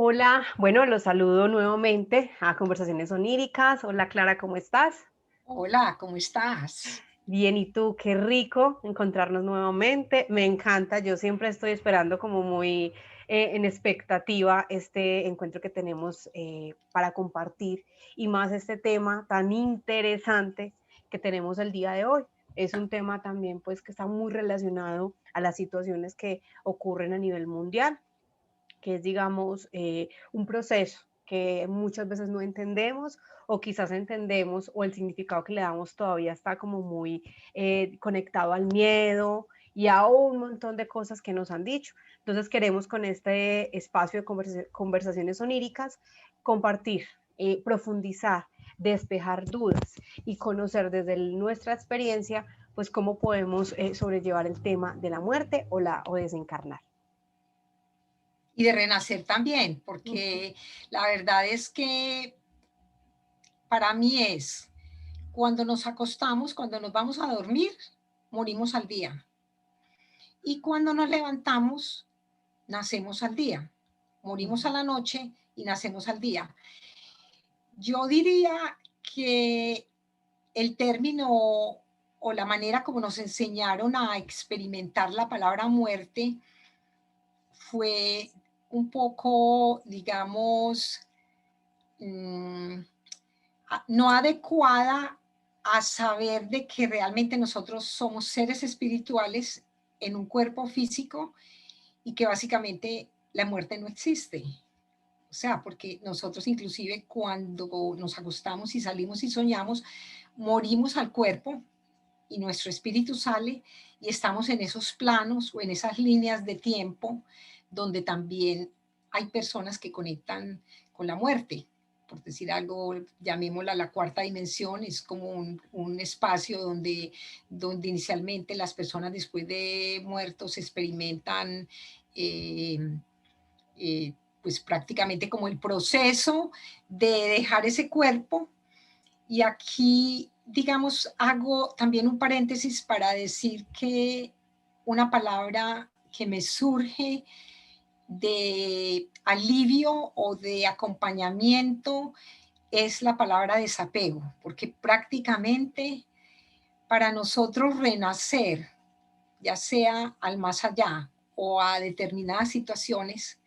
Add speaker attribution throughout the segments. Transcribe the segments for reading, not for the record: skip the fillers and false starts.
Speaker 1: Hola, bueno, los saludo nuevamente a Conversaciones Oníricas. Hola Clara, ¿cómo estás?
Speaker 2: Hola, ¿cómo estás?
Speaker 1: Bien, ¿y tú? Qué rico encontrarnos nuevamente. Me encanta, yo siempre estoy esperando como muy en expectativa este encuentro que tenemos para compartir y más este tema tan interesante que tenemos el día de hoy. Es un tema también pues que está muy relacionado a las situaciones que ocurren a nivel mundial, que es, digamos, un proceso que muchas veces no entendemos o quizás entendemos o el significado que le damos todavía está como muy conectado al miedo y a un montón de cosas que nos han dicho. Entonces queremos con este espacio de conversaciones oníricas compartir, profundizar, despejar dudas y conocer desde nuestra experiencia pues cómo podemos sobrellevar el tema de la muerte o desencarnar.
Speaker 2: Y de renacer también,
Speaker 1: Ujú.
Speaker 2: porque la verdad es que para mí es cuando nos acostamos, cuando nos vamos a dormir, morimos al día. Y cuando nos levantamos, nacemos al día. Morimos a
Speaker 1: Ujú.
Speaker 2: la noche y nacemos al día. Yo diría que el término o la manera como nos enseñaron a experimentar la palabra muerte fue un poco, digamos, mm, no adecuada a saber de que realmente nosotros somos seres espirituales en un cuerpo físico y que básicamente la muerte no existe. O sea, porque nosotros inclusive cuando nos acostamos y salimos y soñamos, morimos al cuerpo y nuestro espíritu sale y estamos en esos planos o en esas líneas de tiempo donde también hay personas que conectan con la muerte. Por decir algo, llamémosla la cuarta dimensión, es como un espacio donde inicialmente las personas después de muertos experimentan eh, pues prácticamente como el proceso de dejar ese cuerpo. Y aquí, digamos, hago también un paréntesis para decir que una palabra que me surge de alivio o de acompañamiento es la palabra desapego, porque prácticamente para nosotros renacer, ya sea al más allá o a determinadas situaciones,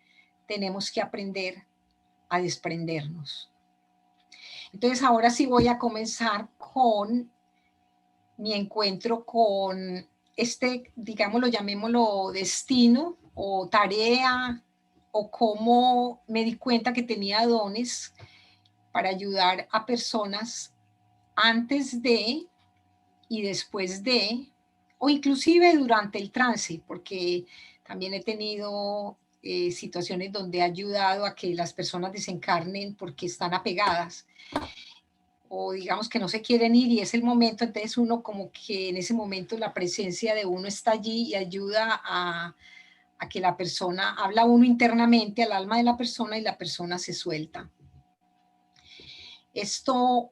Speaker 2: tenemos que aprender a desprendernos. Entonces ahora sí voy a comenzar con mi encuentro con este, digámoslo, llamémoslo destino o tarea, o cómo me di cuenta que tenía dones para ayudar a personas antes de y después de, o inclusive durante el trance, porque también he tenido situaciones donde he ayudado a que las personas desencarnen porque están apegadas o digamos que no se quieren ir y es el momento, entonces uno como que en ese momento la presencia de uno está allí y ayuda a que la persona, habla uno internamente al alma de la persona y la persona se suelta. Esto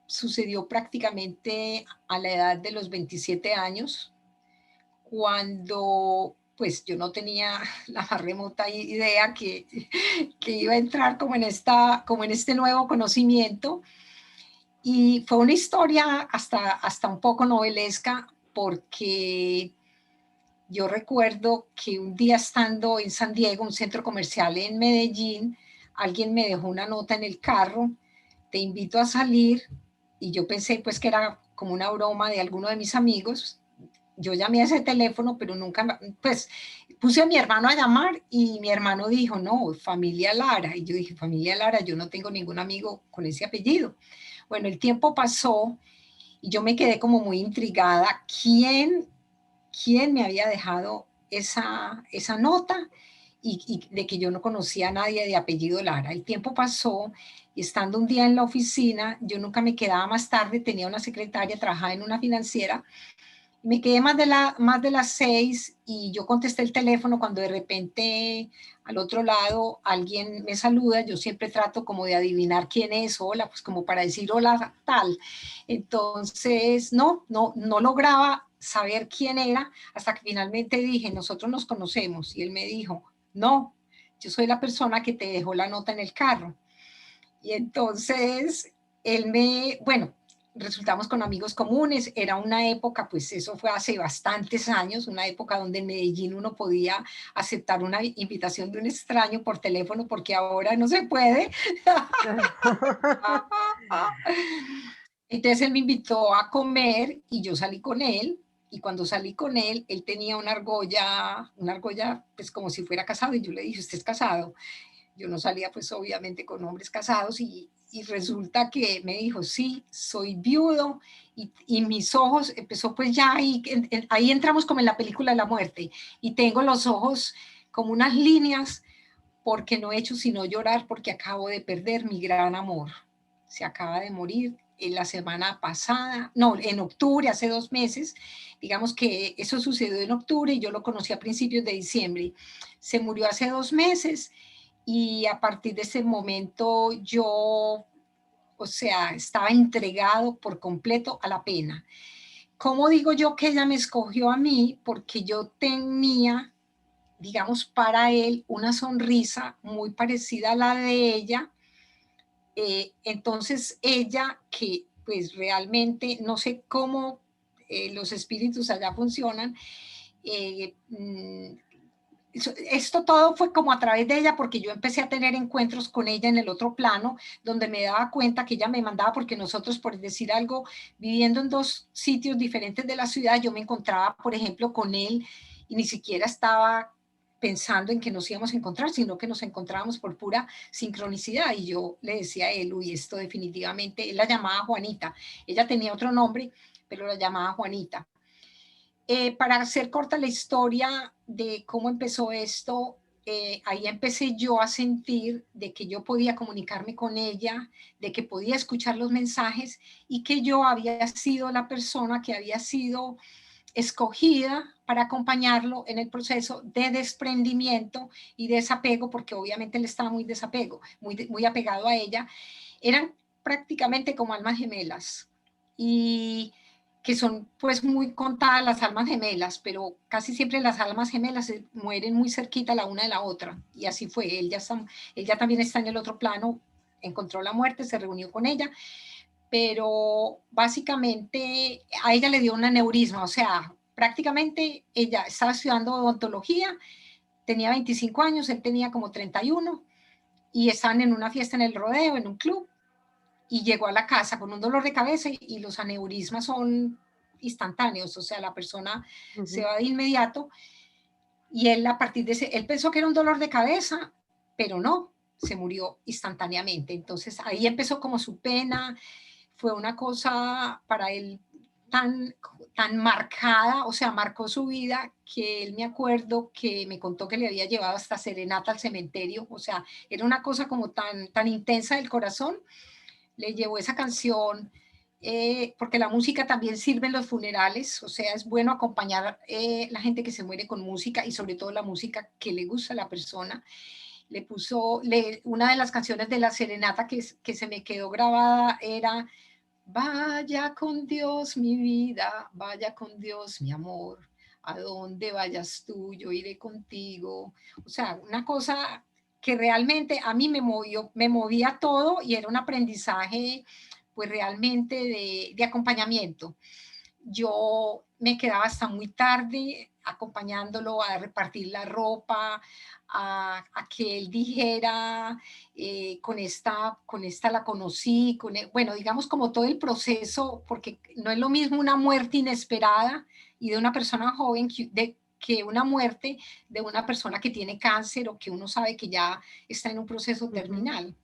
Speaker 2: sucedió prácticamente a la edad de los 27 años, cuando pues yo no tenía la más remota idea que iba a entrar como en este nuevo conocimiento. Y fue una historia hasta un poco novelesca porque yo recuerdo que un día estando en San Diego, un centro comercial en Medellín, alguien me dejó una nota en el carro, te invito a salir, y yo pensé pues que era como una broma de alguno de mis amigos. Yo llamé a ese teléfono, pero nunca, pues puse a mi hermano a llamar y mi hermano dijo, no, familia Lara. Y yo dije, familia Lara, yo no tengo ningún amigo con ese apellido. Bueno, el tiempo pasó y yo me quedé como muy intrigada. ¿Quién me había dejado esa nota? Y de que yo no conocía a nadie de apellido Lara. El tiempo pasó y estando un día en la oficina, yo nunca me quedaba más tarde, tenía una secretaria, trabajaba en una financiera, me quedé más de las 6 y yo contesté el teléfono cuando de repente al otro lado alguien me saluda. Yo siempre trato como de adivinar quién es, hola, pues como para decir hola tal. Entonces, no lograba saber quién era hasta que finalmente dije, nosotros nos conocemos. Y él me dijo, no, yo soy la persona que te dejó la nota en el carro. Y entonces bueno, resultamos con amigos comunes, era una época, pues eso fue hace bastantes años, una época donde en Medellín uno podía aceptar una invitación de un extraño por teléfono, porque ahora no se puede. Entonces él me invitó a comer y yo salí con él. Y cuando salí con él, él tenía una argolla pues como si fuera casado. Y yo le dije, ¿usted es casado? Yo no salía pues obviamente con hombres casados y resulta que me dijo, sí, soy viudo y mis ojos, empezó pues ya ahí, ahí entramos como en la película de la muerte y tengo los ojos como unas líneas porque no he hecho sino llorar porque acabo de perder mi gran amor. Se acaba de morir en la semana pasada, no, en octubre, hace 2 meses. Digamos que eso sucedió en octubre y yo lo conocí a principios de diciembre. Se murió hace 2 meses y a partir de ese momento yo, o sea, estaba entregado por completo a la pena. ¿Cómo digo yo que ella me escogió a mí? Porque yo tenía, digamos, para él una sonrisa muy parecida a la de ella. Entonces ella, que pues realmente no sé cómo los espíritus allá funcionan, eh, mm, esto todo fue como a través de ella, porque yo empecé a tener encuentros con ella en el otro plano, donde me daba cuenta que ella me mandaba, porque nosotros, por decir algo, viviendo en 2 sitios diferentes de la ciudad, yo me encontraba, por ejemplo, con él y ni siquiera estaba pensando en que nos íbamos a encontrar, sino que nos encontrábamos por pura sincronicidad. Y yo le decía a él, uy, esto definitivamente, él la llamaba Juanita, ella tenía otro nombre, pero la llamaba Juanita. Para hacer corta la historia de cómo empezó esto, ahí empecé yo a sentir de que yo podía comunicarme con ella, de que podía escuchar los mensajes y que yo había sido la persona que había sido escogida para acompañarlo en el proceso de desprendimiento y desapego, porque obviamente él estaba muy desapego, muy apegado a ella. Eran prácticamente como almas gemelas y que son pues muy contadas las almas gemelas, pero casi siempre las almas gemelas mueren muy cerquita la una de la otra. Y así fue, él ya también está en el otro plano, encontró la muerte, se reunió con ella, pero básicamente a ella le dio un aneurisma, o sea, prácticamente ella estaba estudiando odontología, tenía 25 años, él tenía como 31 y estaban en una fiesta en el rodeo, en un club, y llegó a la casa con un dolor de cabeza y los aneurismas son instantáneos, o sea, la persona se
Speaker 1: Ujú.
Speaker 2: va de inmediato y él a partir de ese, él pensó que era un dolor de cabeza, pero no, se murió instantáneamente. Entonces ahí empezó como su pena, fue una cosa para él tan, tan marcada, o sea, marcó su vida, que él me acuerdo que me contó que le había llevado hasta serenata al cementerio, o sea, era una cosa como tan, tan intensa del corazón, le llevó esa canción, porque la música también sirve en los funerales, o sea, es bueno acompañar la gente que se muere con música y sobre todo la música que le gusta a la persona. Le puso, una de las canciones de la serenata que se me quedó grabada era vaya con Dios mi vida, vaya con Dios mi amor, a donde vayas tú, yo iré contigo. O sea, una cosa que realmente a mí me movía todo y era un aprendizaje pues realmente de acompañamiento. Yo me quedaba hasta muy tarde acompañándolo a repartir la ropa, a que él dijera, con esta la conocí, bueno, digamos como todo el proceso, porque no es lo mismo una muerte inesperada y de una persona joven que una muerte de una persona que tiene cáncer o que uno sabe que ya está en un proceso
Speaker 1: Ujú.
Speaker 2: terminal.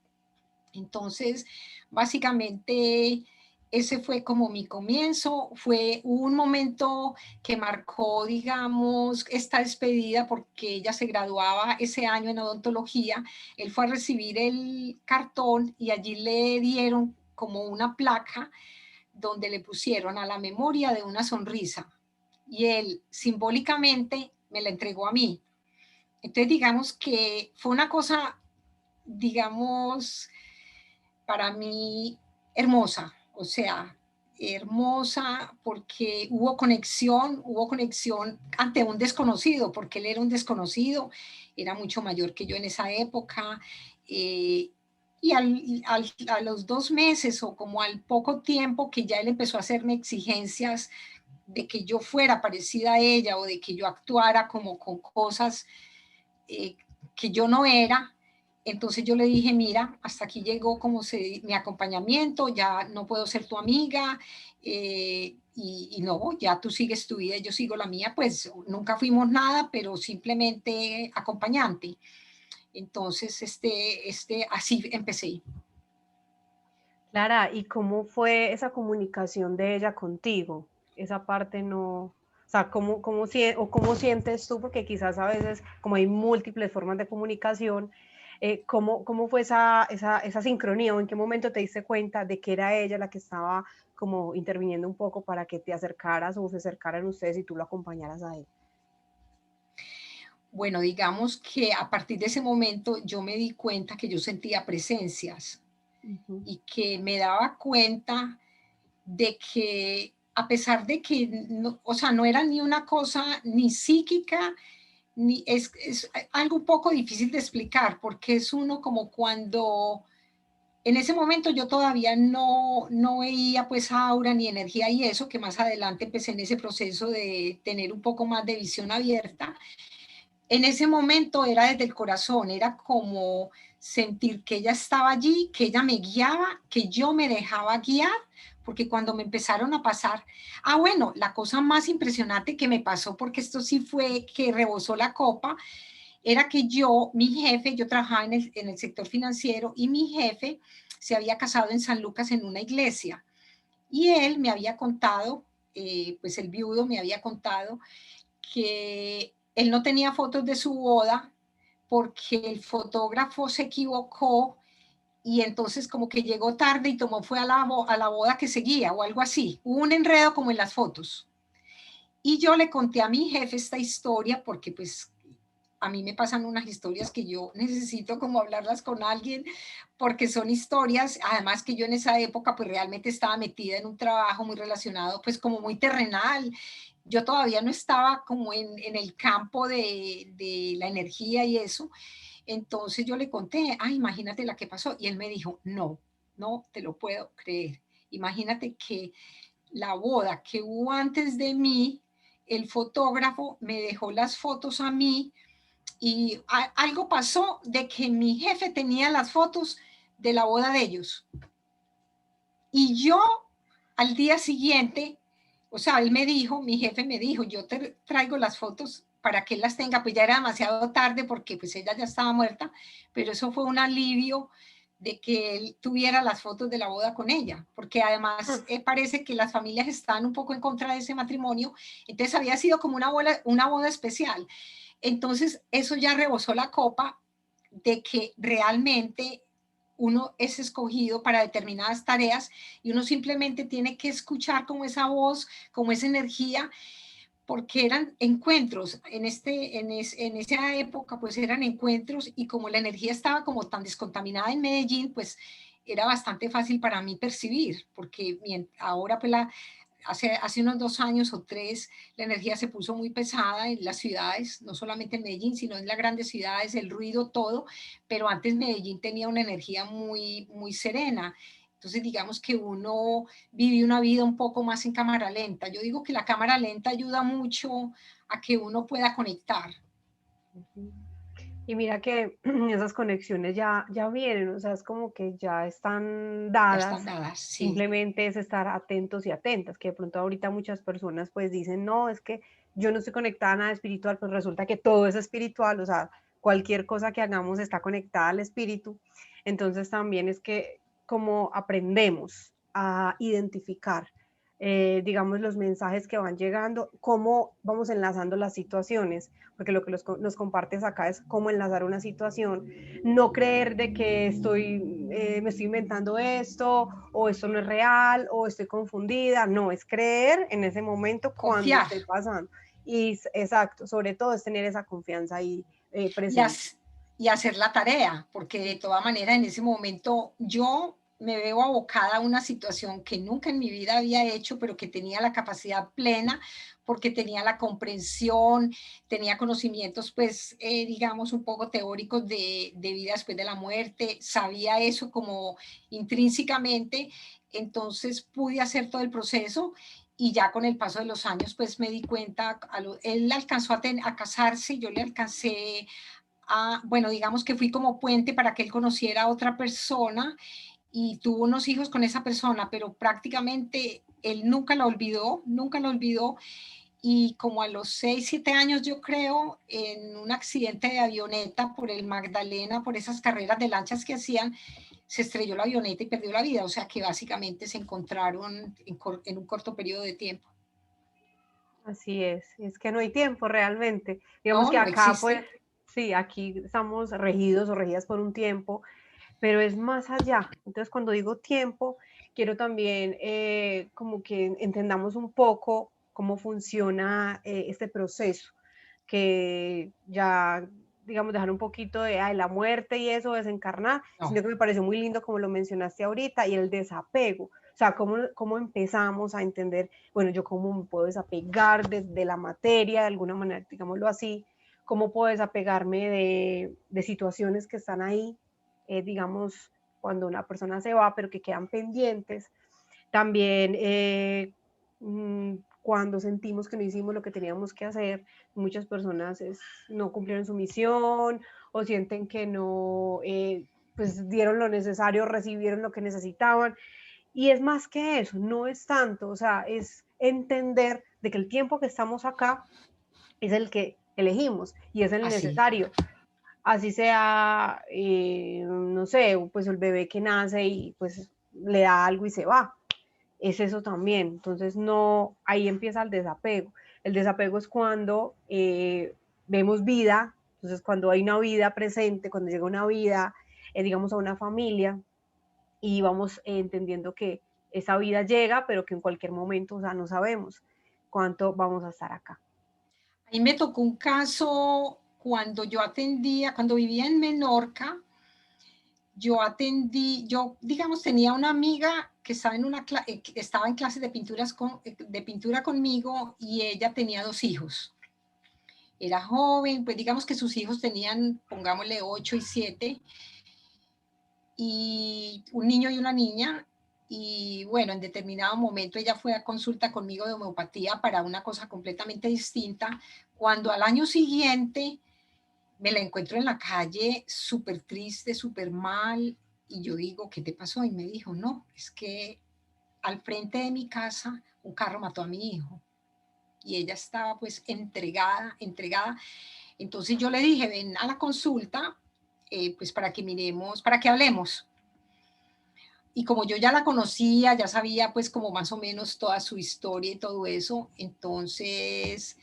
Speaker 2: Entonces, básicamente, ese fue como mi comienzo, fue un momento que marcó, digamos, esta despedida porque ella se graduaba ese año en odontología, él fue a recibir el cartón y allí le dieron como una placa donde le pusieron a la memoria de una sonrisa y él simbólicamente me la entregó a mí. Entonces, digamos que fue una cosa, digamos, para mí hermosa. O sea, hermosa, porque hubo conexión ante un desconocido, porque él era un desconocido, era mucho mayor que yo en esa época, eh, y a los 2 meses o como al poco tiempo que ya él empezó a hacerme exigencias de que yo fuera parecida a ella o de que yo actuara como con cosas eh, que yo no era. Entonces yo le dije, mira, hasta aquí llegó mi acompañamiento, ya no puedo ser tu amiga, y no, ya tú sigues tu vida, yo sigo la mía, pues nunca fuimos nada, pero simplemente acompañante. Entonces, así empecé.
Speaker 1: Clara, ¿y cómo fue esa comunicación de ella contigo? Esa parte no, o sea, ¿cómo sientes tú? Porque quizás a veces, como hay múltiples formas de comunicación, ¿cómo fue esa sincronía o en qué momento te diste cuenta de que era ella la que estaba como interviniendo un poco para que te acercaras o se acercaran ustedes y tú lo acompañaras a él?
Speaker 2: Bueno, digamos que a partir de ese momento yo me di cuenta que yo sentía presencias
Speaker 1: Ujú.
Speaker 2: y que me daba cuenta de que a pesar de que, no, o sea, no era ni una cosa ni psíquica, ni es algo un poco difícil de explicar, porque es uno como cuando en ese momento yo todavía no veía pues aura ni energía y eso, que más adelante empecé en ese proceso de tener un poco más de visión abierta. En ese momento era desde el corazón, era como sentir que ella estaba allí, que ella me guiaba, que yo me dejaba guiar, porque cuando me empezaron a pasar, bueno, la cosa más impresionante que me pasó, porque esto sí fue que rebosó la copa, era que mi jefe, yo trabajaba en el sector financiero y mi jefe se había casado en San Lucas en una iglesia y él me había contado, pues el viudo me había contado que él no tenía fotos de su boda porque el fotógrafo se equivocó y entonces como que llegó tarde y fue a la boda que seguía o algo así. Hubo un enredo como en las fotos. Y yo le conté a mi jefe esta historia porque pues a mí me pasan unas historias que yo necesito como hablarlas con alguien porque son historias, además que yo en esa época pues realmente estaba metida en un trabajo muy relacionado pues como muy terrenal. Yo todavía no estaba como en el campo de la energía y eso. Entonces yo le conté, imagínate la que pasó. Y él me dijo, no, no te lo puedo creer. Imagínate que la boda que hubo antes de mí, el fotógrafo me dejó las fotos a mí y algo pasó de que mi jefe tenía las fotos de la boda de ellos. Y yo al día siguiente, o sea, él me dijo, mi jefe me dijo, yo te traigo las fotos para que él las tenga, pues ya era demasiado tarde porque pues ella ya estaba muerta, pero eso fue un alivio de que él tuviera las fotos de la boda con ella, porque además parece que las familias estaban un poco en contra de ese matrimonio, entonces había sido como una boda especial. Entonces eso ya rebosó la copa de que realmente uno es escogido para determinadas tareas y uno simplemente tiene que escuchar como esa voz, como esa energía, porque eran encuentros, en esa época pues eran encuentros y como la energía estaba como tan descontaminada en Medellín, pues era bastante fácil para mí percibir, porque ahora pues hace unos 2 años o 3, la energía se puso muy pesada en las ciudades, no solamente en Medellín, sino en las grandes ciudades, el ruido, todo, pero antes Medellín tenía una energía muy, muy serena. Entonces, digamos que uno vive una vida un poco más en cámara lenta. Yo digo que la cámara lenta ayuda mucho a que uno pueda conectar.
Speaker 1: Y mira que esas conexiones ya vienen, o sea, es como que ya están
Speaker 2: Ya están
Speaker 1: dadas,
Speaker 2: dadas, sí.
Speaker 1: simplemente es estar atentos y atentas, que de pronto ahorita muchas personas pues dicen, no, es que yo no estoy conectada a nada espiritual, pues resulta que todo es espiritual, o sea, cualquier cosa que hagamos está conectada al espíritu. Entonces también es que como aprendemos a identificar, digamos, los mensajes que van llegando, cómo vamos enlazando las situaciones, porque lo que nos compartes acá es cómo enlazar una situación, no creer de que me estoy inventando esto, o esto no es real, o estoy confundida, no, es creer en ese momento cuando
Speaker 2: Confiar
Speaker 1: esté pasando. Y exacto, sobre todo es tener esa confianza ahí
Speaker 2: y,
Speaker 1: presente.
Speaker 2: y hacer la tarea, porque de todas maneras en ese momento yo me veo abocada a una situación que nunca en mi vida había hecho, pero que tenía la capacidad plena, porque tenía la comprensión, tenía conocimientos, pues, digamos, un poco teóricos de vida después de la muerte, sabía eso como intrínsecamente, entonces pude hacer todo el proceso y ya con el paso de los años, pues me di cuenta, él alcanzó a casarse, yo le alcancé bueno, digamos que fui como puente para que él conociera a otra persona y tuvo unos hijos con esa persona, pero prácticamente él nunca la olvidó, nunca la olvidó. Y como a los 6 7 años, yo creo, en un accidente de avioneta por el Magdalena, por esas carreras de lanchas que hacían, se estrelló la avioneta y perdió la vida. O sea que básicamente se encontraron en un corto periodo de tiempo.
Speaker 1: Así es que no hay tiempo realmente. Digamos
Speaker 2: No,
Speaker 1: que
Speaker 2: no
Speaker 1: acá, pues,
Speaker 2: existe.
Speaker 1: sí, aquí estamos regidos o regidas por un tiempo, pero es más allá. Entonces, cuando digo tiempo, quiero también como que entendamos un poco cómo funciona este proceso, que ya, digamos, dejar un poquito de ay, la muerte y eso, desencarnar,
Speaker 2: No,
Speaker 1: sino que me pareció muy lindo como lo mencionaste ahorita, y el desapego. O sea, cómo empezamos a entender, bueno, yo cómo me puedo desapegar de la materia, de alguna manera, digámoslo así, cómo puedo desapegarme de situaciones que están ahí, digamos, cuando una persona se va, pero que quedan pendientes. También cuando sentimos que no hicimos lo que teníamos que hacer, muchas personas no cumplieron su misión o sienten que no pues dieron lo necesario, recibieron lo que necesitaban. Y es más que eso, no es tanto, o sea, es entender de que el tiempo que estamos acá es el que elegimos y es el
Speaker 2: así.
Speaker 1: necesario. Así sea, no sé, pues el bebé que nace y pues le da algo y se va, es eso también. Entonces, no, ahí empieza el desapego. El desapego es cuando vemos vida, entonces cuando hay una vida presente, cuando llega una vida, digamos, a una familia, y vamos entendiendo que esa vida llega, pero que en cualquier momento, o sea, no sabemos cuánto vamos a estar acá.
Speaker 2: A mí me tocó un caso cuando vivía en Menorca, yo digamos tenía una amiga que estaba que estaba en clases de de pintura conmigo y ella tenía 2 hijos. Era joven, pues digamos que sus hijos tenían, pongámosle 8 y 7, y un niño y una niña. Y bueno, en determinado momento ella fue a consulta conmigo de homeopatía para una cosa completamente distinta, cuando al año siguiente me la encuentro en la calle súper triste, súper mal, y yo digo, ¿qué te pasó? Y me dijo, no, es que al frente de mi casa un carro mató a mi hijo. Y ella estaba pues entregada, entregada. Entonces yo le dije, ven a la consulta, pues para que miremos, para que hablemos. Y como yo ya la conocía, ya sabía pues como más o menos toda su historia y todo eso, entonces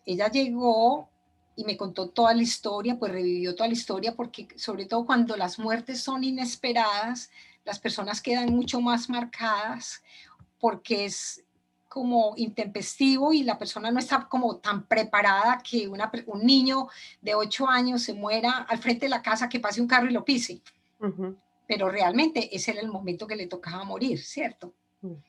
Speaker 2: ella llegó y me contó toda la historia, pues revivió toda la historia, porque sobre todo cuando las muertes son inesperadas, las personas quedan mucho más marcadas porque es como intempestivo y la persona no está como tan preparada que un niño de 8 años se muera al frente de la casa, que pase un carro y lo pise.
Speaker 1: Uh -huh.
Speaker 2: Pero realmente ese era el momento que le tocaba morir, ¿cierto?
Speaker 1: Uh -huh.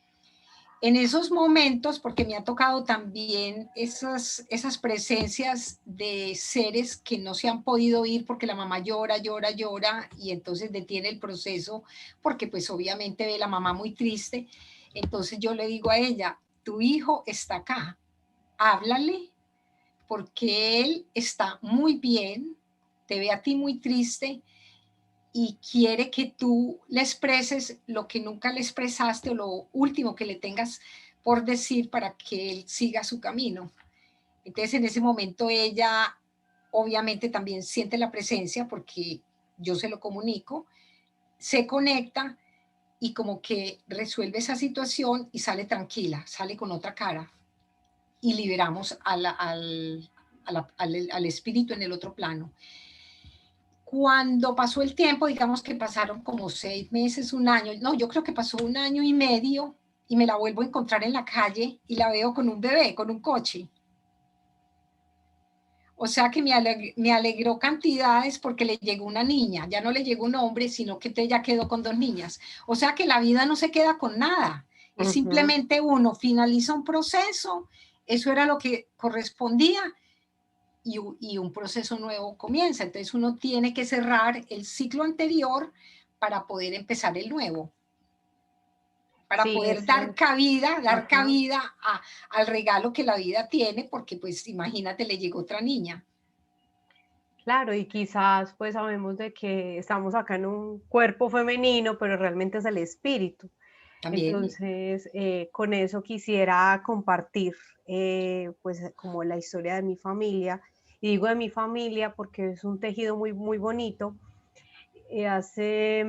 Speaker 2: En esos momentos, porque me ha tocado también esas presencias de seres que no se han podido ir porque la mamá llora, llora, llora y entonces detiene el proceso porque pues obviamente ve la mamá muy triste. Entonces yo le digo a ella, tu hijo está acá, háblale porque él está muy bien, te ve a ti muy triste y quiere que tú le expreses lo que nunca le expresaste o lo último que le tengas por decir para que él siga su camino. Entonces en ese momento ella obviamente también siente la presencia porque yo se lo comunico, se conecta y como que resuelve esa situación y sale tranquila, sale con otra cara y liberamos al espíritu en el otro plano. Cuando pasó el tiempo, digamos que pasaron como 6 meses, un año, no, yo creo que pasó un año y medio y me la vuelvo a encontrar en la calle y la veo con un bebé, con un coche. O sea que me alegró cantidades porque le llegó una niña, ya no le llegó un hombre, sino que ya quedó con dos niñas. O sea que la vida no se queda con nada, es
Speaker 1: Ujú.
Speaker 2: simplemente uno finaliza un proceso, eso era lo que correspondía y un proceso nuevo comienza. Entonces uno tiene que cerrar el ciclo anterior para poder empezar el nuevo, para
Speaker 1: Sí,
Speaker 2: poder
Speaker 1: ese,
Speaker 2: dar
Speaker 1: ajá.
Speaker 2: cabida al regalo que la vida tiene, porque pues imagínate, le llegó otra niña.
Speaker 1: Claro, y quizás pues sabemos de que estamos acá en un cuerpo femenino, pero realmente es el espíritu.
Speaker 2: También,
Speaker 1: Entonces, con eso quisiera compartir pues como la historia de mi familia. Y digo de mi familia porque es un tejido muy, muy bonito. Hace,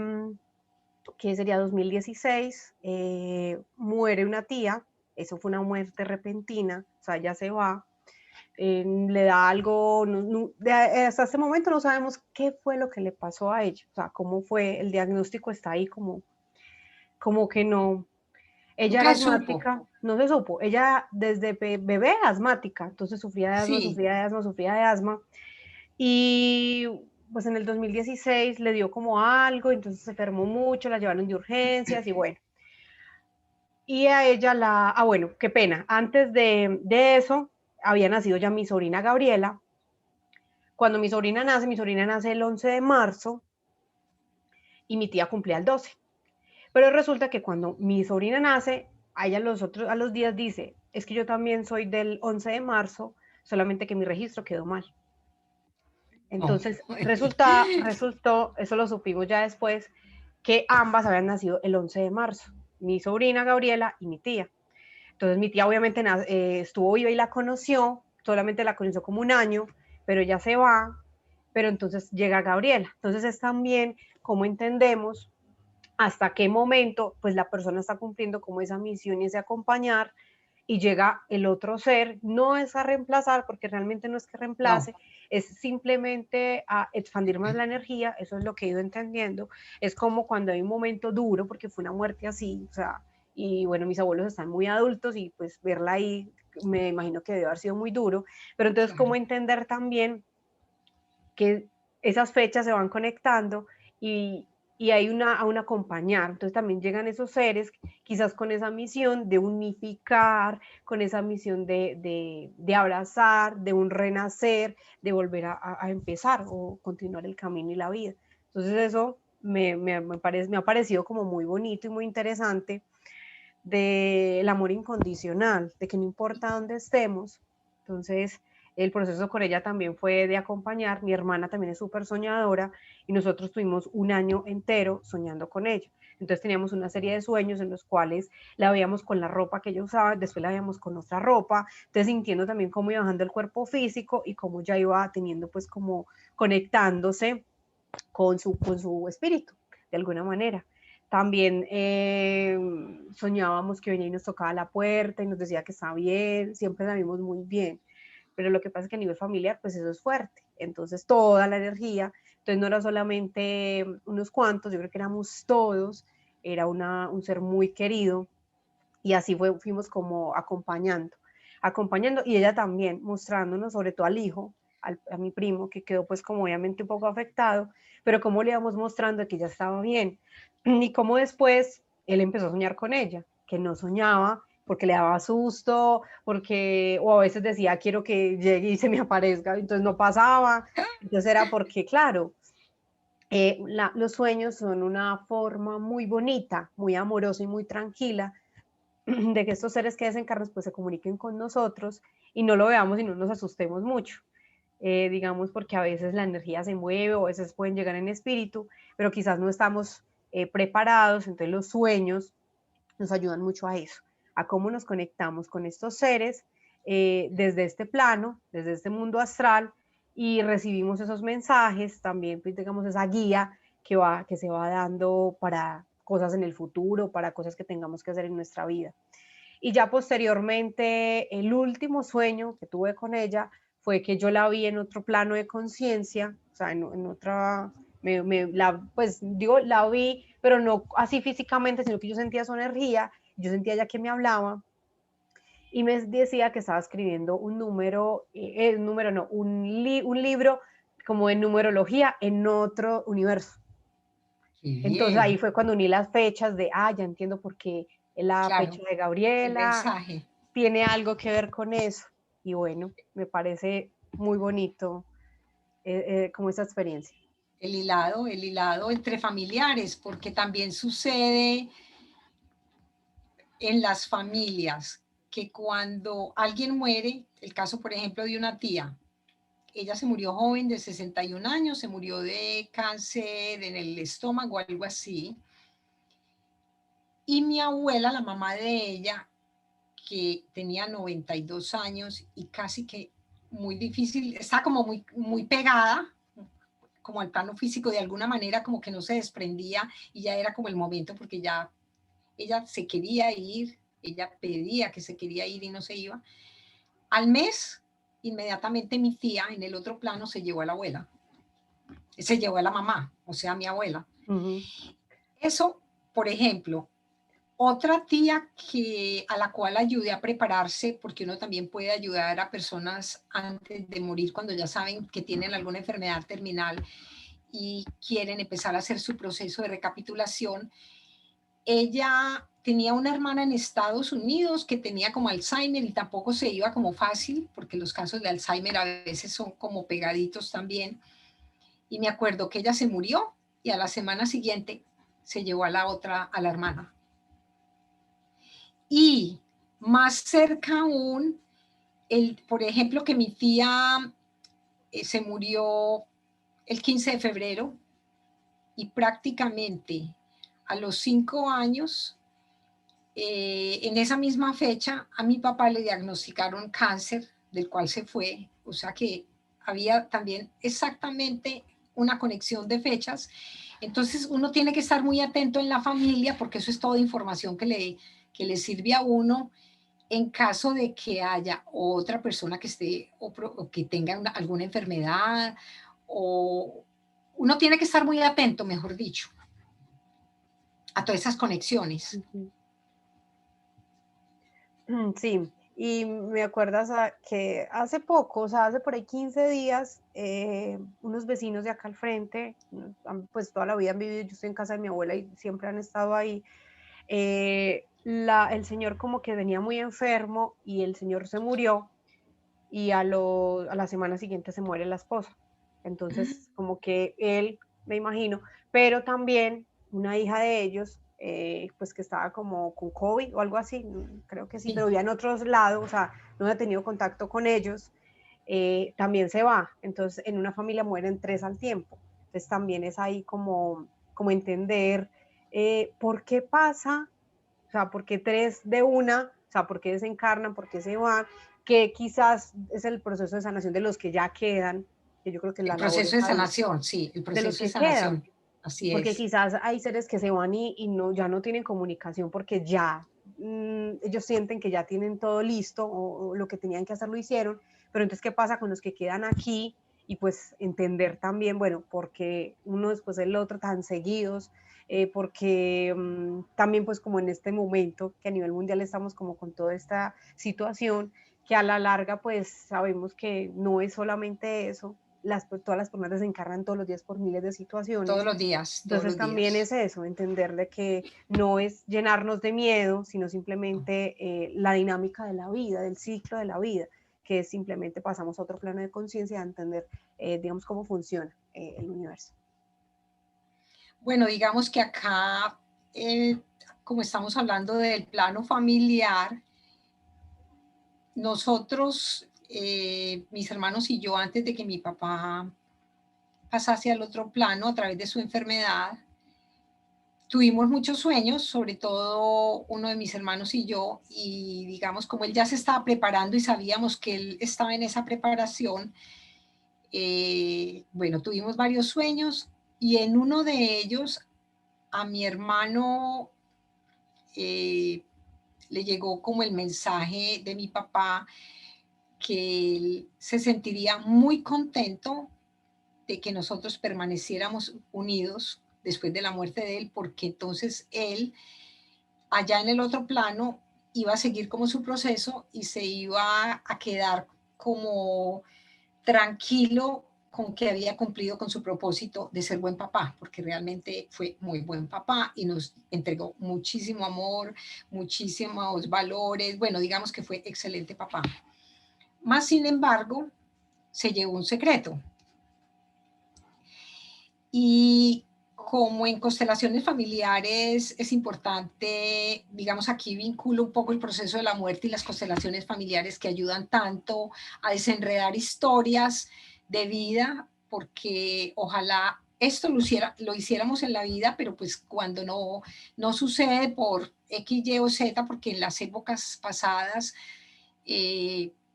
Speaker 1: que sería 2016, muere una tía. Eso fue una muerte repentina, o sea, ella se va, le da algo, hasta este momento no sabemos qué fue lo que le pasó a ella, o sea, cómo fue, el diagnóstico está ahí como que no, ella era
Speaker 2: nunca se supo.
Speaker 1: asmática, no se supo, ella desde bebé asmática, entonces sufría de asma,
Speaker 2: Sí,
Speaker 1: sufría de asma, sufría de asma, y pues en el 2016 le dio como algo, entonces se enfermó mucho, la llevaron de urgencias y bueno, y a ella bueno, qué pena, antes de eso había nacido ya mi sobrina Gabriela. Cuando mi sobrina nace el 11 de marzo y mi tía cumplía el 12. Pero resulta que cuando mi sobrina nace, a ella a los días dice, es que yo también soy del 11 de marzo, solamente que mi registro quedó mal.
Speaker 2: no.
Speaker 1: Entonces, resultó, eso lo supimos ya después, que ambas habían nacido el 11 de marzo, mi sobrina Gabriela y mi tía. Entonces, mi tía obviamente estuvo viva y la conoció, solamente la conoció como un año, pero ella se va, pero entonces llega Gabriela. Entonces, es también cómo entendemos hasta qué momento pues la persona está cumpliendo como esa misión y ese acompañar y llega el otro ser, no es a reemplazar, porque realmente no es que
Speaker 2: No,
Speaker 1: reemplace, es simplemente a expandir más la energía, eso es lo que he ido entendiendo, es como cuando hay un momento duro, porque fue una muerte así, o sea, y bueno, mis abuelos están muy adultos y pues verla ahí, me imagino que debe haber sido muy duro, pero entonces cómo
Speaker 2: claro.
Speaker 1: entender también que esas fechas se van conectando y, y hay a un acompañar. Entonces también llegan esos seres, quizás con esa misión de unificar, con esa misión de abrazar, de un renacer, de volver a empezar o continuar el camino y la vida. Entonces eso me ha parecido como muy bonito y muy interesante del amor incondicional, de que no importa dónde estemos. Entonces, el proceso con ella también fue de acompañar. Mi hermana también es súper soñadora y nosotros tuvimos un año entero soñando con ella. Entonces teníamos una serie de sueños en los cuales la veíamos con la ropa que ella usaba, después la veíamos con otra ropa, entonces sintiendo también cómo iba bajando el cuerpo físico y cómo ya iba teniendo pues como conectándose con su espíritu, de alguna manera. También soñábamos que venía y nos tocaba la puerta y nos decía que estaba bien, siempre la vimos muy bien, pero lo que pasa es que a nivel familiar, pues eso es fuerte, entonces toda la energía, entonces no era solamente unos cuantos, yo creo que éramos todos, era un ser muy querido y así fuimos como acompañando y ella también mostrándonos, sobre todo al hijo, a mi primo, que quedó pues como obviamente un poco afectado, pero como le íbamos mostrando que ya estaba bien y como después él empezó a soñar con ella, que no soñaba porque le daba susto, porque, o a veces decía, quiero que llegue y se me aparezca, entonces no pasaba, entonces era porque, claro, los sueños son una forma muy bonita, muy amorosa y muy tranquila de que estos seres que desencarnan pues se comuniquen con nosotros y no lo veamos y no nos asustemos mucho. Digamos porque a veces la energía se mueve o a veces pueden llegar en espíritu, pero quizás no estamos preparados, entonces los sueños nos ayudan mucho a eso, a cómo nos conectamos con estos seres desde este plano, desde este mundo astral y recibimos esos mensajes, también pues, digamos esa guía que se va dando para cosas en el futuro, para cosas que tengamos que hacer en nuestra vida. Y ya posteriormente, el último sueño que tuve con ella fue que yo la vi en otro plano de conciencia, o sea, en otra, pues digo, la vi, pero no así físicamente, sino que yo sentía su energía, yo sentía ya que me hablaba, y me decía que estaba escribiendo un número no, un libro como de numerología en otro universo.
Speaker 2: Qué
Speaker 1: Entonces ahí
Speaker 2: bien,
Speaker 1: fue cuando uní las fechas de, ya entiendo por qué la fecha
Speaker 2: claro,
Speaker 1: de
Speaker 2: el
Speaker 1: Gabriela
Speaker 2: mensaje.
Speaker 1: tiene algo que ver con eso. Y bueno, me parece muy bonito como esa experiencia.
Speaker 2: El hilado entre familiares, porque también sucede en las familias que cuando alguien muere, el caso por ejemplo de una tía, ella se murió joven de 61 años, se murió de cáncer en el estómago, algo así, y mi abuela, la mamá de ella, que tenía 92 años y casi que muy difícil, está como muy pegada, como al plano físico, de alguna manera como que no se desprendía y ya era como el momento porque ya ella se quería ir, ella pedía que se quería ir y no se iba. Al mes, inmediatamente mi tía en el otro plano se llevó a la abuela, se llevó a la mamá, o sea, a mi abuela.
Speaker 1: Ujú.
Speaker 2: Eso, por ejemplo, otra tía a la cual ayudé a prepararse, porque uno también puede ayudar a personas antes de morir cuando ya saben que tienen alguna enfermedad terminal y quieren empezar a hacer su proceso de recapitulación. Ella tenía una hermana en Estados Unidos que tenía como Alzheimer y tampoco se iba como fácil, porque los casos de Alzheimer a veces son como pegaditos también. Y me acuerdo que ella se murió y a la semana siguiente se llevó a la otra, a la hermana. Y más cerca aún, por ejemplo, que mi tía se murió el 15 de febrero y prácticamente a los 5 años, en esa misma fecha, a mi papá le diagnosticaron cáncer, del cual se fue, o sea que había también exactamente una conexión de fechas. Entonces uno tiene que estar muy atento en la familia porque eso es toda información que le sirve a uno en caso de que haya otra persona que esté o que tenga alguna enfermedad, o uno tiene que estar muy atento, mejor dicho, a todas esas conexiones.
Speaker 1: Ujú. Sí, y me acuerdas que hace poco, o sea, hace por ahí 15 días, unos vecinos de acá al frente, pues toda la vida han vivido, yo estoy en casa de mi abuela y siempre han estado ahí. El señor como que venía muy enfermo y el señor se murió y a la semana siguiente se muere la esposa. Entonces, como que él, me imagino, pero también una hija de ellos, pues que estaba como con COVID o algo así, creo que sí, pero
Speaker 2: Sí.
Speaker 1: vivía en otros lados, o sea, no había tenido contacto con ellos, también se va. Entonces, en una familia mueren tres al tiempo. Entonces, también es ahí como entender por qué pasa, o sea, por qué tres de una, o sea, por qué desencarnan, por qué se van, que quizás es el proceso de sanación de los que ya quedan, que yo creo que
Speaker 2: El
Speaker 1: la labor
Speaker 2: proceso
Speaker 1: es
Speaker 2: de
Speaker 1: ahí,
Speaker 2: sanación, sí, el
Speaker 1: de los
Speaker 2: proceso de
Speaker 1: que quedan,
Speaker 2: sanación, así
Speaker 1: porque
Speaker 2: es.
Speaker 1: quizás hay seres que se van y no, ya no tienen comunicación porque ya ellos sienten que ya tienen todo listo o lo que tenían que hacer lo hicieron, pero entonces, ¿qué pasa con los que quedan aquí? Y pues entender también, bueno, porque uno después del otro tan seguidos, porque también pues como en este momento que a nivel mundial estamos como con toda esta situación, que a la larga pues sabemos que no es solamente eso, todas las personas desencarnan todos los días por miles de
Speaker 2: Todos
Speaker 1: situaciones.
Speaker 2: los días, todos
Speaker 1: Entonces
Speaker 2: los
Speaker 1: también
Speaker 2: días.
Speaker 1: es eso, entenderle que no es llenarnos de miedo, sino simplemente la dinámica de la vida, del ciclo de la vida, que es simplemente pasamos a otro plano de conciencia a entender, digamos, cómo funciona el universo.
Speaker 2: Bueno, digamos que acá, como estamos hablando del plano familiar, nosotros, mis hermanos y yo, antes de que mi papá pasase al otro plano a través de su enfermedad, tuvimos muchos sueños, sobre todo uno de mis hermanos y yo, y digamos, como él ya se estaba preparando y sabíamos que él estaba en esa preparación, bueno, tuvimos varios sueños y en uno de ellos a mi hermano eh, le llegó como el mensaje de mi papá que él se sentiría muy contento de que nosotros permaneciéramos unidos después de la muerte de él, porque entonces él, allá en el otro plano, iba a seguir como su proceso y se iba a quedar como tranquilo con que había cumplido con su propósito de ser buen papá, porque realmente fue muy buen papá y nos entregó muchísimo amor, muchísimos valores, bueno, digamos que fue excelente papá. Más sin embargo, se llevó un secreto. Y como en constelaciones familiares es importante, digamos, aquí vinculo un poco el proceso de la muerte y las constelaciones familiares que ayudan tanto a desenredar historias de vida, porque ojalá esto lo hiciéramos en la vida, pero pues cuando no sucede por X, Y o Z, porque en las épocas pasadas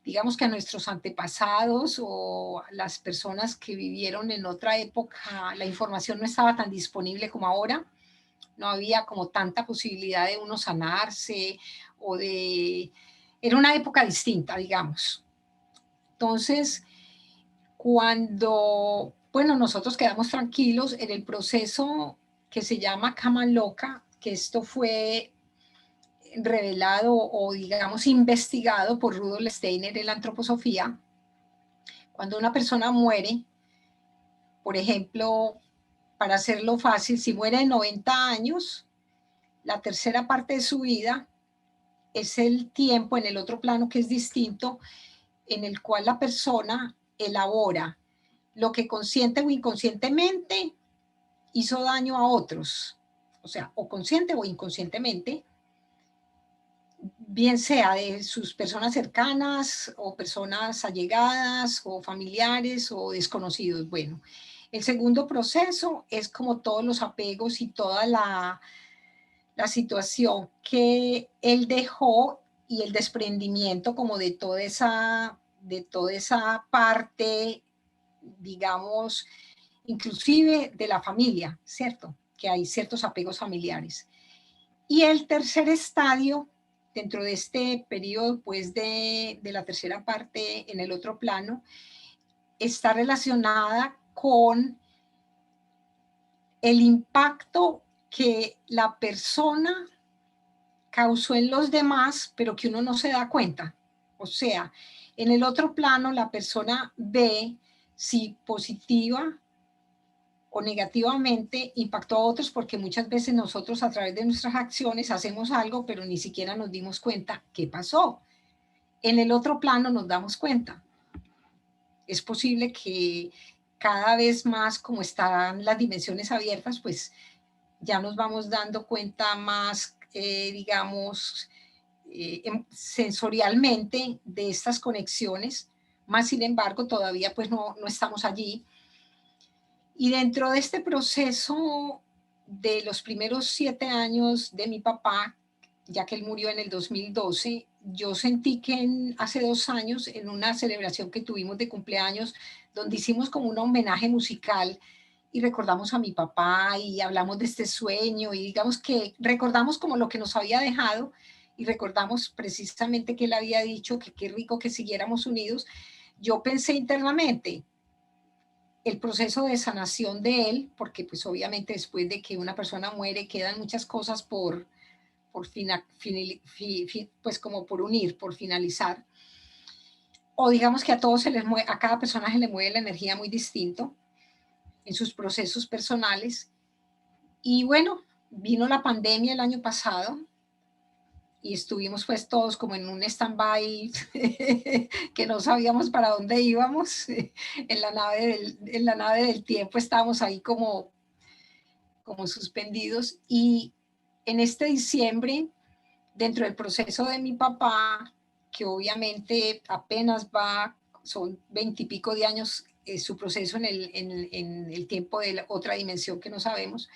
Speaker 2: digamos que a nuestros antepasados o a las personas que vivieron en otra época, la información no estaba tan disponible como ahora, no había como tanta posibilidad de uno sanarse o de... Era una época distinta, digamos. Entonces, cuando, bueno, nosotros quedamos tranquilos en el proceso que se llama cama loca, que esto fue revelado o, digamos, investigado por Rudolf Steiner en la antroposofía. Cuando una persona muere, por ejemplo, para hacerlo fácil, si muere de 90 años, la tercera parte de su vida es el tiempo en el otro plano que es distinto, en el cual la persona elabora lo que consciente o inconscientemente hizo daño a otros, o sea, o consciente o inconscientemente, bien sea de sus personas cercanas o personas allegadas o familiares o desconocidos. Bueno, el segundo proceso es como todos los apegos y toda la situación que él dejó y el desprendimiento como de toda esa parte, digamos, inclusive de la familia, ¿cierto? Que hay ciertos apegos familiares. Y el tercer estadio, dentro de este periodo pues, de la tercera parte en el otro plano, está relacionada con el impacto que la persona causó en los demás, pero que uno no se da cuenta. O sea, en el otro plano la persona ve si positiva o negativamente impactó a otros, porque muchas veces nosotros a través de nuestras acciones hacemos algo, pero ni siquiera nos dimos cuenta qué pasó. En el otro plano nos damos cuenta. Es posible que cada vez más, como están las dimensiones abiertas, pues ya nos vamos dando cuenta más, digamos, sensorialmente de estas conexiones, más sin embargo todavía pues no estamos allí. Y dentro de este proceso de los primeros 7 años de mi papá, ya que él murió en el 2012, yo sentí que hace 2 años, en una celebración que tuvimos de cumpleaños, donde hicimos como un homenaje musical y recordamos a mi papá y hablamos de este sueño y digamos que recordamos como lo que nos había dejado y recordamos precisamente que él había dicho que qué rico que siguiéramos unidos. Yo pensé internamente, el proceso de sanación de él, porque pues obviamente después de que una persona muere quedan muchas cosas pues como por unir, por finalizar. O digamos que a todos se les mueve, a cada personaje le mueve la energía muy distinto en sus procesos personales. Y bueno, vino la pandemia el año pasado y estuvimos pues todos como en un stand-by que no sabíamos para dónde íbamos. En la nave del tiempo estábamos ahí como suspendidos y en este diciembre, dentro del proceso de mi papá, que obviamente apenas son 20 y pico de años, su proceso en el tiempo de la otra dimensión que no sabemos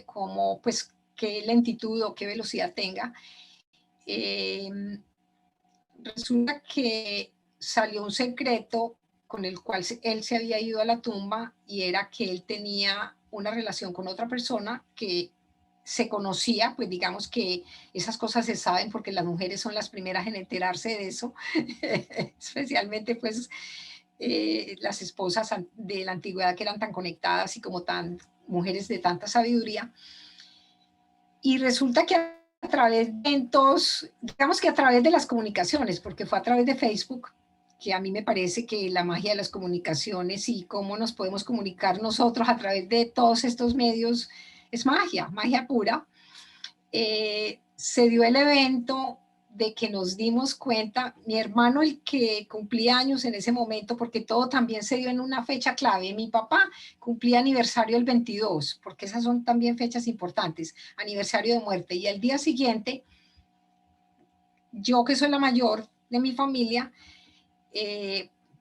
Speaker 2: cómo, pues, qué lentitud o qué velocidad tenga. Eh, Resulta que salió un secreto con el cual él se había ido a la tumba y era que él tenía una relación con otra persona que se conocía, pues digamos que esas cosas se saben porque las mujeres son las primeras en enterarse de eso, especialmente pues las esposas de la antigüedad que eran tan conectadas y como tan mujeres de tanta sabiduría. Y resulta que través de eventos, digamos que a través de las comunicaciones, porque fue a través de Facebook, que a mí me parece que la magia de las comunicaciones y cómo nos podemos comunicar nosotros a través de todos estos medios es magia, magia pura. Se dio el evento de que nos dimos cuenta, mi hermano el que cumplía años en ese momento, porque todo también se dio en una fecha clave, mi papá cumplía aniversario el 22, porque esas son también fechas importantes, aniversario de muerte, y al día siguiente, yo que soy la mayor de mi familia,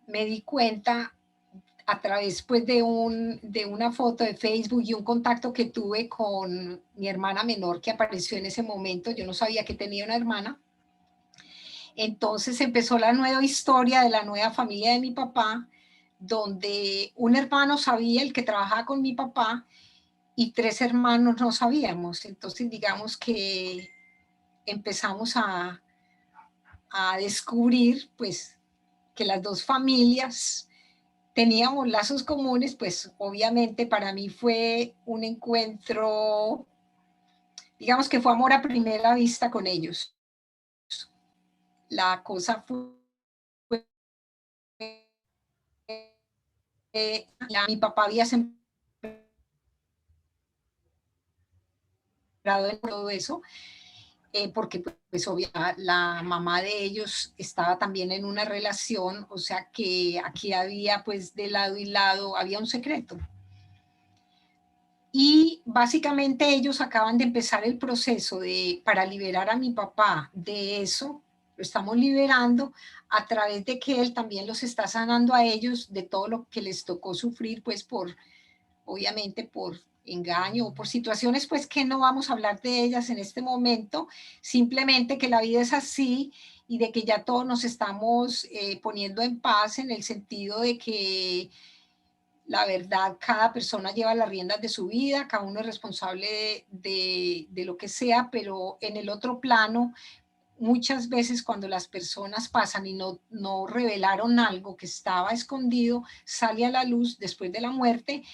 Speaker 2: me di cuenta a través pues, de una foto de Facebook y un contacto que tuve con mi hermana menor que apareció en ese momento. Yo no sabía que tenía una hermana. Entonces empezó la nueva historia de la nueva familia de mi papá, donde un hermano sabía, el que trabajaba con mi papá, y 3 hermanos no sabíamos. Entonces digamos que empezamos a descubrir pues que las dos familias teníamos lazos comunes, pues obviamente para mí fue un encuentro, digamos que fue amor a primera vista con ellos. La cosa fue, mi papá había sembrado en todo eso, porque pues obviamente la mamá de ellos estaba también en una relación, o sea que aquí había pues de lado y lado, había un secreto. Y básicamente ellos acaban de empezar el proceso para liberar a mi papá de eso, lo estamos liberando a través de que él también los está sanando a ellos de todo lo que les tocó sufrir, pues obviamente por engaño o por situaciones pues que no vamos a hablar de ellas en este momento, simplemente que la vida es así y de que ya todos nos estamos poniendo en paz en el sentido de que la verdad, cada persona lleva las riendas de su vida, cada uno es responsable de lo que sea, pero en el otro plano, muchas veces cuando las personas pasan y no revelaron algo que estaba escondido, sale a la luz después de la muerte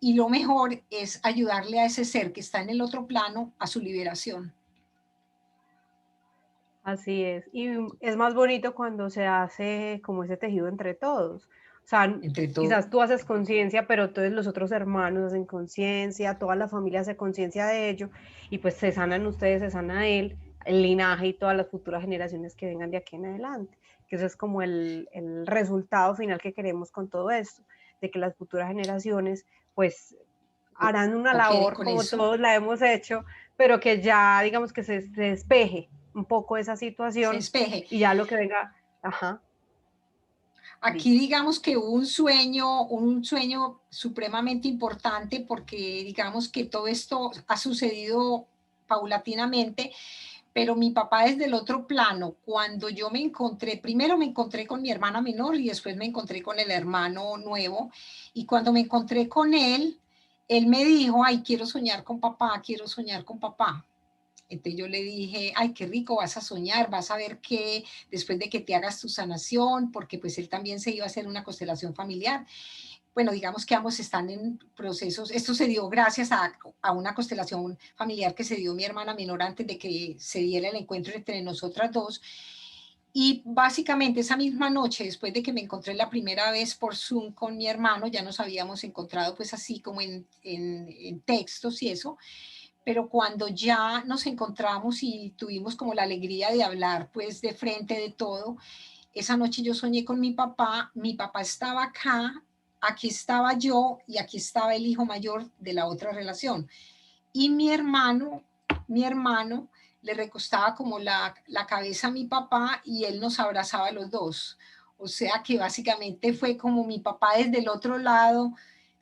Speaker 2: y lo mejor es ayudarle a ese ser que está en el otro plano a su liberación.
Speaker 1: Así es. Y es más bonito cuando se hace como ese tejido entre todos. O sea,
Speaker 2: Entre todo,
Speaker 1: quizás tú haces conciencia, pero todos los otros hermanos hacen conciencia, toda la familia hace conciencia de ello, y pues se sanan ustedes, se sana él, el linaje y todas las futuras generaciones que vengan de aquí en adelante. Que eso es como el resultado final que queremos con todo esto, de que las futuras generaciones pues harán una
Speaker 2: quieren
Speaker 1: labor
Speaker 2: con
Speaker 1: como
Speaker 2: eso,
Speaker 1: todos la hemos hecho, pero que ya digamos que se despeje un poco esa
Speaker 2: se
Speaker 1: situación
Speaker 2: despeje.
Speaker 1: y ya lo que venga, ajá,
Speaker 2: Aquí
Speaker 1: listo.
Speaker 2: digamos que hubo un sueño supremamente importante porque digamos que todo esto ha sucedido paulatinamente, pero mi papá desde el otro plano, cuando yo me encontré, primero me encontré con mi hermana menor y después me encontré con el hermano nuevo, y cuando me encontré con él me dijo, ay, quiero soñar con papá, quiero soñar con papá. Entonces yo le dije, ay, qué rico, vas a soñar, vas a ver que después de que te hagas tu sanación, porque pues él también se iba a hacer una constelación familiar. Bueno, digamos que ambos están en procesos. Esto se dio gracias a una constelación familiar que se dio mi hermana menor antes de que se diera el encuentro entre nosotras dos. Y básicamente esa misma noche, después de que me encontré la primera vez por Zoom con mi hermano, ya nos habíamos encontrado pues así como en textos y eso, pero cuando ya nos encontramos y tuvimos como la alegría de hablar pues de frente de todo, esa noche yo soñé con mi papá estaba acá, aquí estaba yo y aquí estaba el hijo mayor de la otra relación. Y mi hermano le recostaba como la cabeza a mi papá y él nos abrazaba a los dos. O sea que básicamente fue como mi papá desde el otro lado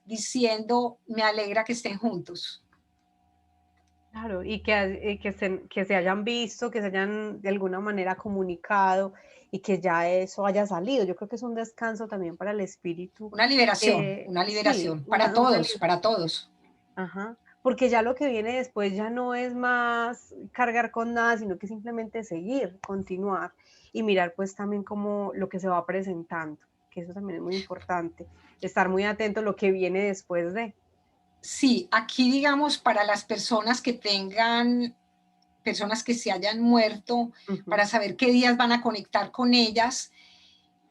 Speaker 2: diciendo, me alegra que estén juntos.
Speaker 1: Claro, que se hayan visto, que se hayan de alguna manera comunicado y que ya eso haya salido. Yo creo que es un descanso también para el espíritu.
Speaker 2: Una
Speaker 1: Sí,
Speaker 2: liberación, para todos, para todos.
Speaker 1: ajá, porque ya lo que viene después ya no es más cargar con nada, sino que simplemente seguir, continuar y mirar pues también como lo que se va presentando, que eso también es muy importante, estar muy atento a lo que viene después de.
Speaker 2: Sí, aquí digamos para las personas que tengan personas que se hayan muerto,
Speaker 1: Ujú.
Speaker 2: para saber qué días van a conectar con ellas.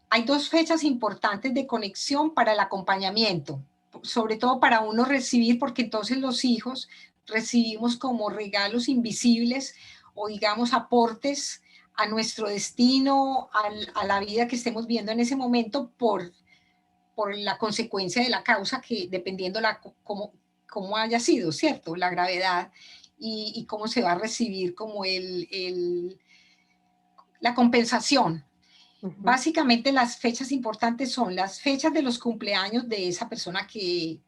Speaker 2: Hay dos fechas importantes de conexión para el acompañamiento, sobre todo para uno recibir, porque entonces los hijos recibimos como regalos invisibles o digamos aportes a nuestro destino, a la vida que estemos viendo en ese momento por la consecuencia de la causa que dependiendo cómo haya sido, ¿cierto? La gravedad y cómo se va a recibir como la compensación.
Speaker 1: Ujú.
Speaker 2: Básicamente las fechas importantes son las fechas de los cumpleaños de esa persona que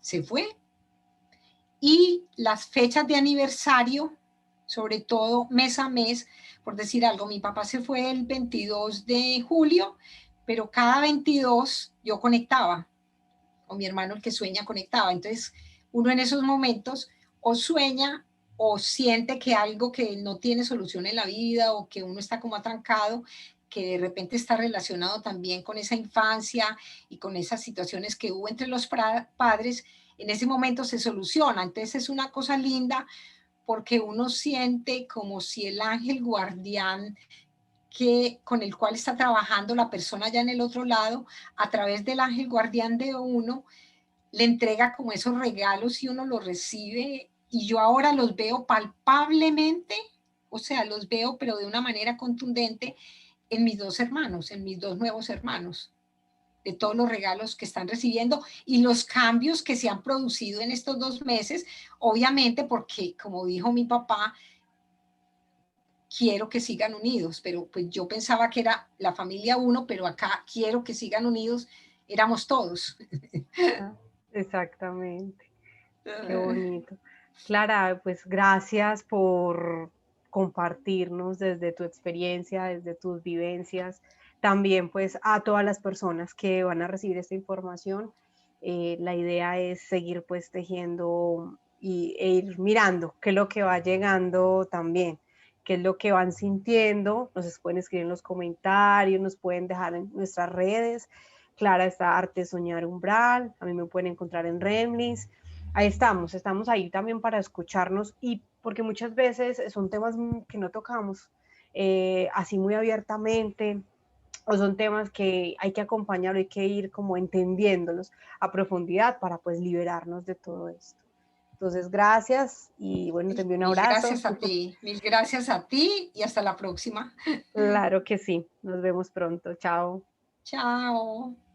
Speaker 2: se fue y las fechas de aniversario, sobre todo mes a mes. Por decir algo, mi papá se fue el 22 de julio, pero cada 22 yo conectaba, o mi hermano el que sueña conectaba. Entonces, uno en esos momentos o sueña o siente que algo que no tiene solución en la vida o que uno está como atrancado, que de repente está relacionado también con esa infancia y con esas situaciones que hubo entre los padres, en ese momento se soluciona. Entonces es una cosa linda porque uno siente como si el ángel guardián con el cual está trabajando la persona ya en el otro lado, a través del ángel guardián de uno, le entrega como esos regalos y uno los recibe y yo ahora los veo palpablemente, o sea, los veo pero de una manera contundente en mis dos hermanos, en mis dos nuevos hermanos, de todos los regalos que están recibiendo y los cambios que se han producido en estos 2 meses, obviamente porque, como dijo mi papá, quiero que sigan unidos, pero pues yo pensaba que era la familia uno, pero acá quiero que sigan unidos, éramos todos.
Speaker 1: Ah, exactamente. Qué bonito. Clara, pues gracias por compartirnos desde tu experiencia, desde tus vivencias, también pues a todas las personas que van a recibir esta información. La idea es seguir pues tejiendo e ir mirando qué es lo que va llegando también, qué es lo que van sintiendo. Nos pueden escribir en los comentarios, nos pueden dejar en nuestras redes. Clara está Arte Soñar Umbral, a mí me pueden encontrar en Remlis. Ahí estamos ahí también para escucharnos y porque muchas veces son temas que no tocamos así muy abiertamente o son temas que hay que acompañar, hay que ir como entendiéndolos a profundidad para pues liberarnos de todo esto. Entonces, gracias y bueno, te envío un abrazo.
Speaker 2: Mil gracias a ti y hasta la próxima.
Speaker 1: Claro que sí, nos vemos pronto, chao.
Speaker 2: Chao.